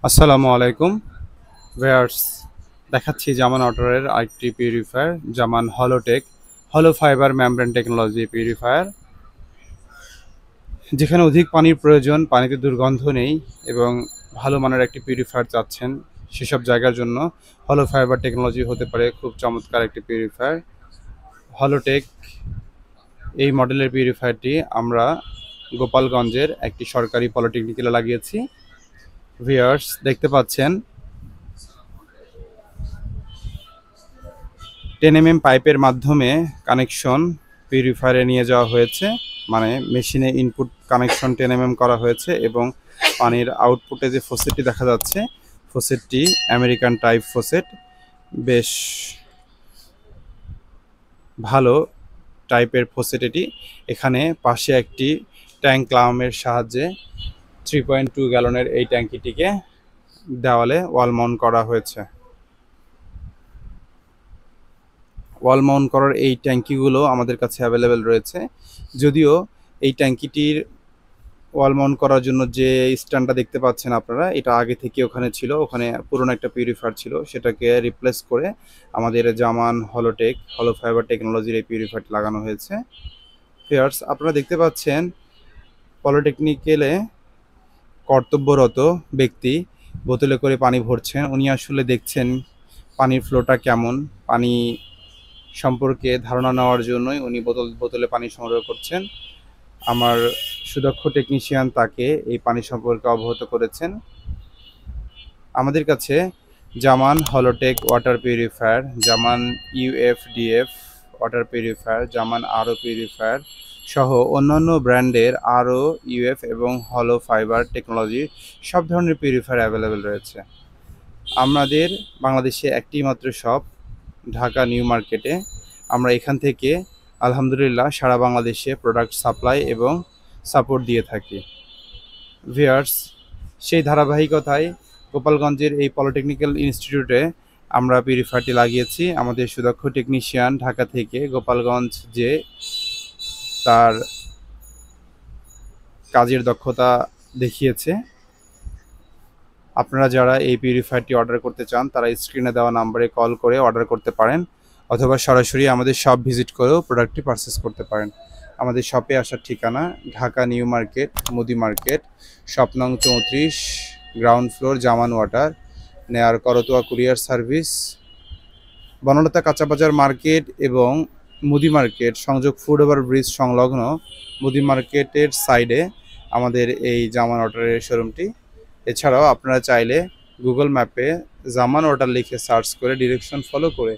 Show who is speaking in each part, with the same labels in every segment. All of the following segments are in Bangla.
Speaker 1: আসসালামু আলাইকুম ভিউয়ার্স। দেখাচ্ছি জামান অটোরের আরেকটি পিউরিফায়ার, জামান হলোটেক হলো ফাইবার মেমব্রেন টেকনোলজি পিউরিফায়ার। যেখানে অধিক পানির প্রয়োজন, পানিতে দুর্গন্ধ নেই এবং ভালো মানের একটি পিউরিফায়ার চাচ্ছেন, সেসব জায়গার জন্য হলো ফাইবার টেকনোলজি হতে পারে খুব চমৎকার একটি পিউরিফায়ার। হলোটেক এই মডেলের পিউরিফায়ারটি আমরা গোপালগঞ্জের একটি সরকারি পলিটেকনিক্যালে লাগিয়েছি। ভিউয়ার্স, দেখতে পাচ্ছেন 10 mm পাইপের মাধ্যমে কানেকশন পিউরিফায়ারে নিয়ে যাওয়া হয়েছে, মানে মেশিনে ইনপুট কানেকশন 10 mm করা হয়েছে এবং পানির আউটপুটে যে ফসেটটি দেখা যাচ্ছে, ফসেটটি আমেরিকান টাইপ ফসেট, বেশ ভালো টাইপের ফসেট এটি। এখানে পাশে একটি ট্যাঙ্ক লামের সাহায্যে 3.2 গ্যালনের এই ট্যাঙ্কিটিকে দেওয়ালে ওয়াল মাউন্ট করা হয়েছে। ওয়াল মাউন্ট করার এই ট্যাঙ্কিগুলো আমাদের কাছে অ্যাভেলেবেল রয়েছে, যদিও এই ট্যাঙ্কিটির ওয়াল মাউন্ট করার জন্য যে স্ট্যান্ডটা দেখতে পাচ্ছেন আপনারা, এটা আগে থেকে ওখানে ছিল, ওখানে পুরনো একটা পিউরিফায়ার ছিল, সেটাকে রিপ্লেস করে আমাদের জামান হলোটেক হলো ফাইবার টেকনোলজির এই পিউরিফায়ারটি লাগানো হয়েছে। ভিউয়ার্স, আপনারা দেখতে পাচ্ছেন পলিটেকনিক্যালে কর্তব্যরত ব্যক্তি বোতলে করে পানি ভরছেন। উনি আসলে দেখছেন পানির ফ্লোটা কেমন, পানি সম্পর্কে ধারণা নেওয়ার জন্যই উনি বোতলে পানি সংগ্রহ করছেন। আমার সুদক্ষ টেকনিশিয়ান তাকে এই পানি সম্পর্কে অবগত করেছেন। আমাদের কাছে জামান হলোটেক ওয়াটার পিউরিফায়ার, জামান ইউএফডিএফ ওয়াটার পিউরিফায়ার, জামান আরও পিউরিফায়ার সহ অন্যান্য ব্র্যান্ডের আরও ইউএফ এবং হলো ফাইবার টেকনোলজি সব ধরনের পিউরিফায়ার অ্যাভেলেবেল রয়েছে। আমাদের বাংলাদেশে একটি মাত্র শপ, ঢাকা নিউ মার্কেটে। আমরা এখান থেকে আলহামদুলিল্লাহ সারা বাংলাদেশে প্রোডাক্ট সাপ্লাই এবং সাপোর্ট দিয়ে থাকি। ভিউয়ার্স, সেই ধারাবাহিকতায় গোপালগঞ্জের এই পলিটেকনিক্যাল ইনস্টিটিউটে আমরা পিউরিফায়ারটি লাগিয়েছি। আমাদের সুদক্ষ টেকনিশিয়ান ঢাকা থেকে গোপালগঞ্জ যে তার কাজের দক্ষতা দেখিয়েছে। আপনারা যারা এই পিউরিফায়ারটি অর্ডার করতে চান, তারা স্ক্রিনে দেওয়া নাম্বারে কল করে অর্ডার করতে পারেন, অথবা সরাসরি আমাদের শপ ভিজিট করেও প্রোডাক্টটি পারচেস করতে পারেন। আমাদের শপে আসার ঠিকানা ঢাকা নিউ মার্কেট, মুদি মার্কেট, শপ নং 34, ground floor, Zaman water, near Karatoya courier service, Banalata কাঁচাবাজার মার্কেট এবং মুদি মার্কেট সংযোগ ফুট ওভার ব্রিজ সংলগ্ন মুদি মার্কেটের সাইডে আমাদের এই জামান ওয়াটারের শোরুমটি। এছাড়াও আপনারা চাইলে গুগল ম্যাপে জামান ওয়াটার লিখে সার্চ করে ডিরেকশন ফলো করে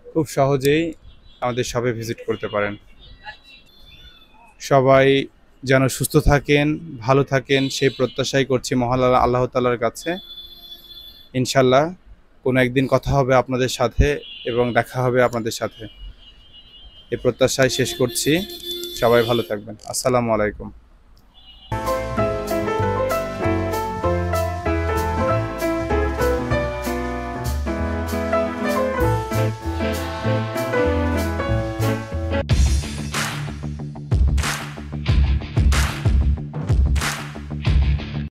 Speaker 1: খুব সহজেই আমাদের শপে ভিজিট করতে পারেন। সবাই যেন সুস্থ থাকেন, ভালো থাকেন, সেই প্রত্যাশাই করছি মহান আল্লাহ তাআলার কাছে। ইনশাল্লাহ কোনো একদিন কথা হবে আপনাদের সাথে এবং দেখা হবে আপনাদের সাথে, এই প্রত্যাশায় শেষ করছি। সবাই ভালো থাকবেন। আসসালামু আলাইকুম।